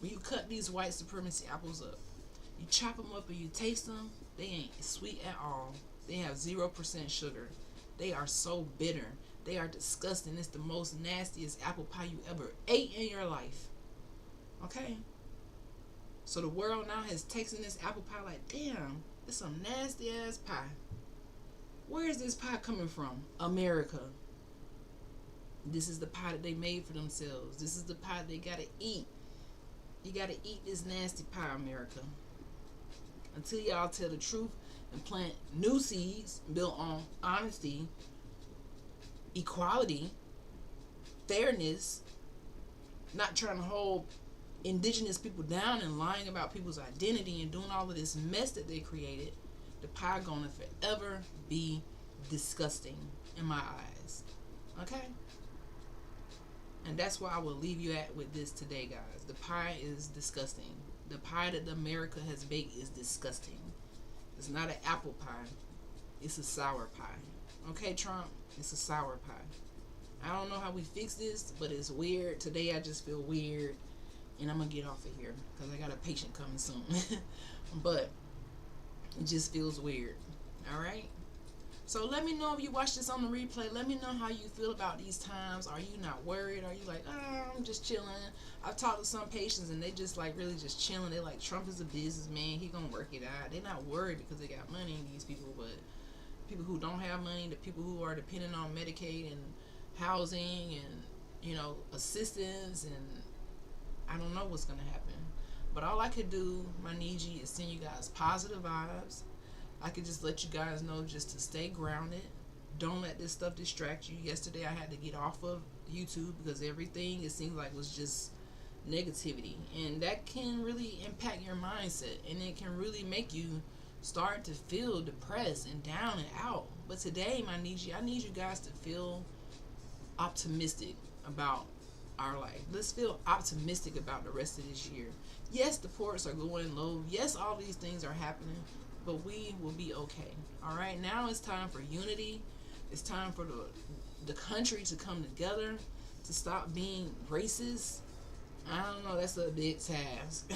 when you cut these white supremacy apples up, you chop them up and you taste them, they ain't sweet at all. They have 0% sugar. They are so bitter. They are disgusting. It's the most nastiest apple pie you ever ate in your life. Okay? So the world now has tasted this apple pie like, damn, it's some nasty ass pie. Where is this pie coming from? America. This is the pie that they made for themselves. This is the pie they gotta eat. You gotta eat this nasty pie, America. Until y'all tell the truth and plant new seeds built on honesty, equality, fairness, not trying to hold indigenous people down and lying about people's identity and doing all of this mess that they created, the pie gonna forever be disgusting in my eyes. Okay? And that's where I will leave you at with this today, guys. The pie is disgusting. The pie that America has baked is disgusting. It's not an apple pie. It's a sour pie. Okay, Trump? It's a sour pie. I don't know how we fix this, but it's weird. Today I just feel weird. And I'm going to get off of here because I got a patient coming soon. But it just feels weird. Alright? So let me know if you watch this on the replay. Let me know how you feel about these times. Are you not worried? Are you like, oh, I'm just chilling? I've talked to some patients and they just like really just chilling. They're like, Trump is a businessman. He gonna work it out. They're not worried because they got money, these people. But people who don't have money, the people who are dependent on Medicaid and housing and, you know, assistance, and I don't know what's gonna happen. But all I could do, my Niji, is send you guys positive vibes. I could just let you guys know just to stay grounded. Don't let this stuff distract you. Yesterday I had to get off of YouTube because everything, it seems like, was just negativity. And that can really impact your mindset. And it can really make you start to feel depressed and down and out. But today, my Niji, I need you guys to feel optimistic about our life. Let's feel optimistic about the rest of this year. Yes, the ports are going low. Yes, all these things are happening. But we will be okay. Alright, now it's time for unity. It's time for the country to come together, to stop being racist. I don't know, that's a big task.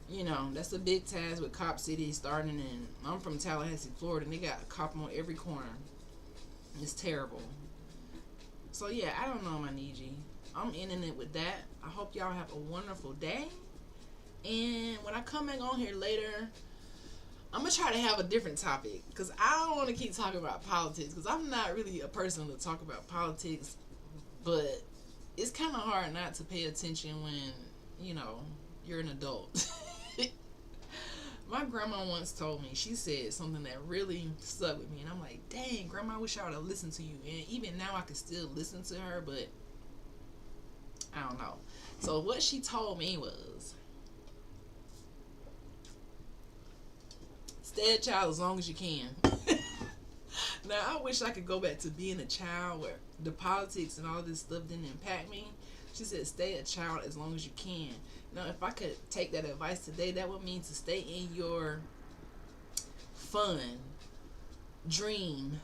You know, that's a big task with Cop City starting in, I'm from Tallahassee, Florida, and they got a cop on every corner. It's terrible. So yeah, I don't know, my Niji. I'm ending it with that. I hope y'all have a wonderful day. And when I come back on here later, I'm going to try to have a different topic because I don't want to keep talking about politics because I'm not really a person to talk about politics, but it's kind of hard not to pay attention when, you know, you're an adult. My grandma once told me, she said something that really stuck with me, and I'm like, dang, Grandma, I wish I would have listened to you. And even now I can still listen to her, but I don't know. So what she told me was, stay a child as long as you can. Now, I wish I could go back to being a child where the politics and all this stuff didn't impact me. She said, stay a child as long as you can. Now, if I could take that advice today, that would mean to stay in your fun, dream,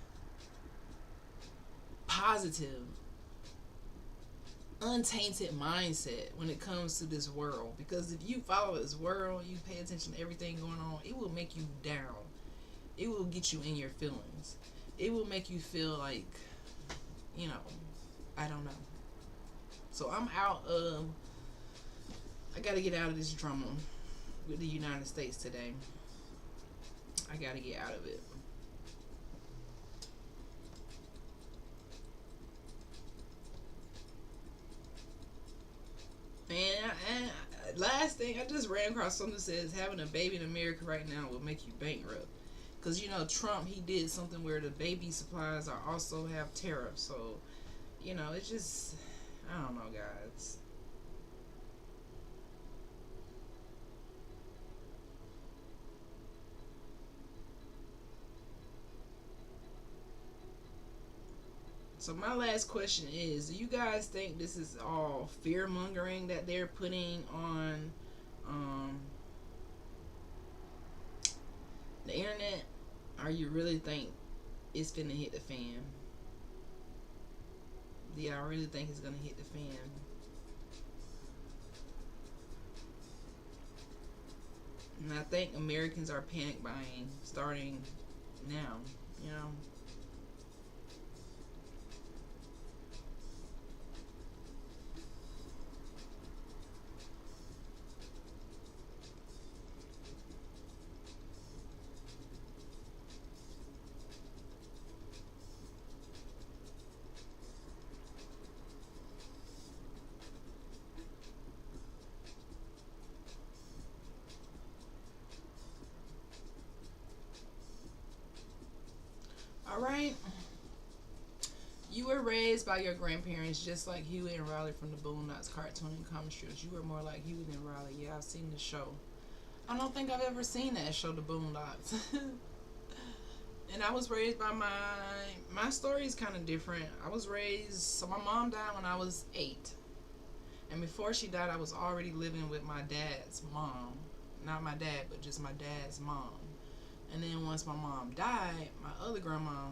positive, untainted mindset when it comes to this world. Because if you follow this world, you pay attention to everything going on, it will make you down. It will get you in your feelings. It will make you feel like, you know, I don't know. So I'm out of, I gotta get out of this drama with the United States today. I gotta get out of it. And last thing, I just ran across something that says having a baby in America right now will make you bankrupt. Because, you know, Trump, he did something where the baby supplies are also have tariffs. So, you know, it's just, I don't know, guys. So my last question is, do you guys think this is all fear mongering that they're putting on the internet? Or you really think it's finna hit the fan? Do y'all really think it's gonna hit the fan? And I think Americans are panic buying starting now, you know. Alright. You were raised by your grandparents just like Huey and Riley from the Boondocks cartoon and comic strips. You were more like Huey than Riley. Yeah, I've seen the show. I don't think I've ever seen that show, The Boondocks. And I was raised by my story is kind of different. I was raised, so my mom died when I was 8. And before she died, I was already living with my dad's mom. Not my dad, but just my dad's mom. And then once my mom died, my other grandma,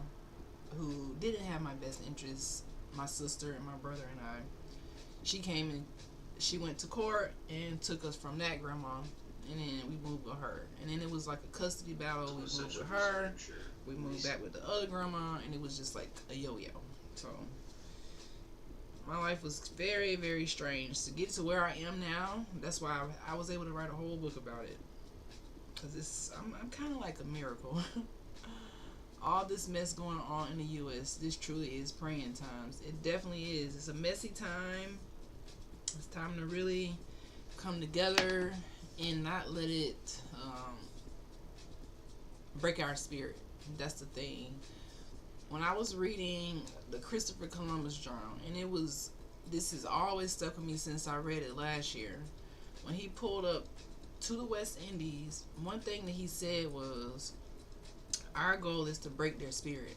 who didn't have my best interests, my sister and my brother and I, she came and she went to court and took us from that grandma. And then we moved with her. And then it was like a custody battle. We moved with her. We moved back with the other grandma. And it was just like a yo-yo. So my life was very, very strange. To get to where I am now, that's why I was able to write a whole book about it. Because I'm kind of like a miracle. All this mess going on in the U.S., this truly is praying times. It definitely is. It's a messy time. It's time to really come together and not let it break our spirit. That's the thing. When I was reading the Christopher Columbus Journal, and this has always stuck with me since I read it last year. When he pulled up to the West Indies, one thing that he said was, our goal is to break their spirit.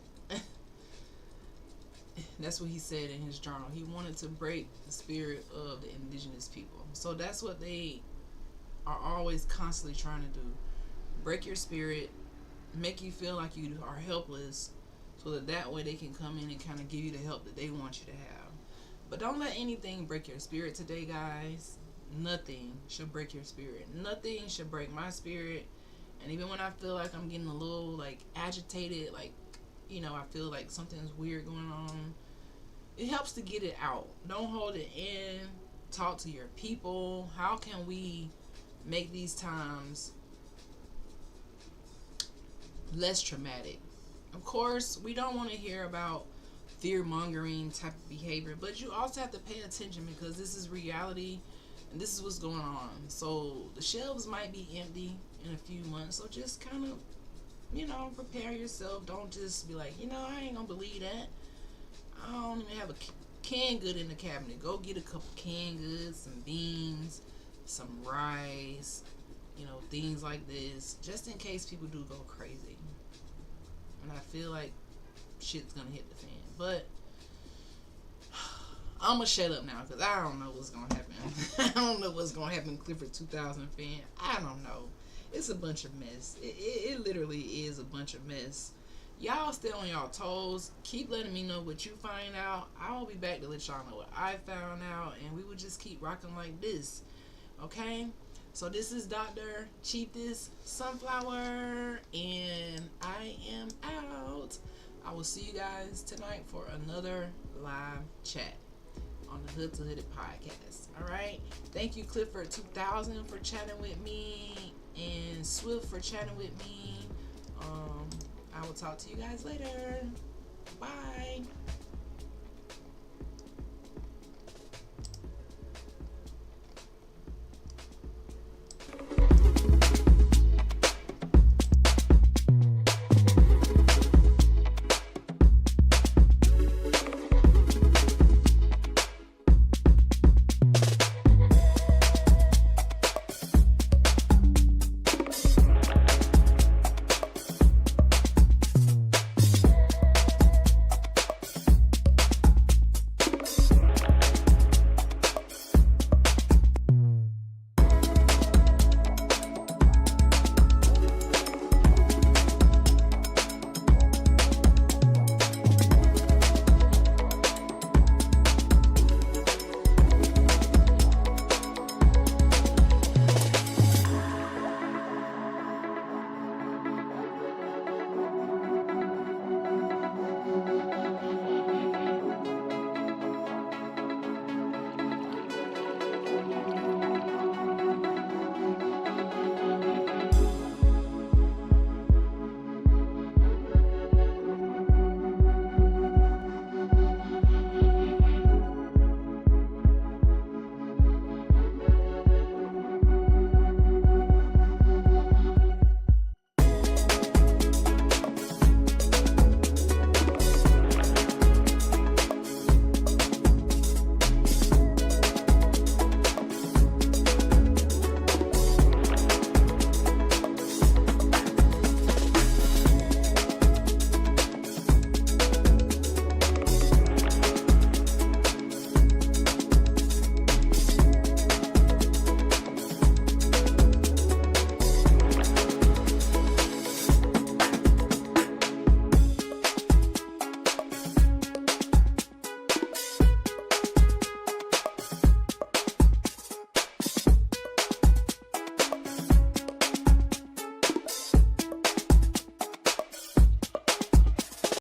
That's what he said in his journal. He wanted to break the spirit of the indigenous people. So that's what they are always constantly trying to do. Break your spirit, make you feel like you are helpless, so that way they can come in and kind of give you the help that they want you to have. But don't let anything break your spirit today, guys. Nothing should break your spirit. Nothing should break my spirit. And even when I feel like I'm getting a little like agitated, like, you know, I feel like something's weird going on, it helps to get it out. Don't hold it in. Talk to your people. How can we make these times less traumatic? Of course, we don't want to hear about fear-mongering type of behavior, but you also have to pay attention because this is reality and this is what's going on. So the shelves might be empty in a few months, so just kind of, you know, prepare yourself. Don't just be like, you know, I ain't gonna believe that. I don't even have a canned good in the cabinet. Go get a couple canned goods, some beans, some rice, you know, things like this, just in case people do go crazy. And I feel like shit's gonna hit the fan. But I'm gonna shut up now because I don't know what's gonna happen. I don't know what's gonna happen, Clifford 2000 fan. I don't know. It's a bunch of mess. It literally is a bunch of mess. Y'all stay on y'all toes. Keep letting me know what you find out. I'll be back to let y'all know what I found out, and we will just keep rocking like this. Okay? So this is Dr. Chiefess Sunflower, and I am out. I will see you guys tonight for another live chat on the Hood to Hooded podcast. Alright? Thank you, Clifford 2000, for chatting with me, and Swift for chatting with me. I will talk to you guys later. Bye.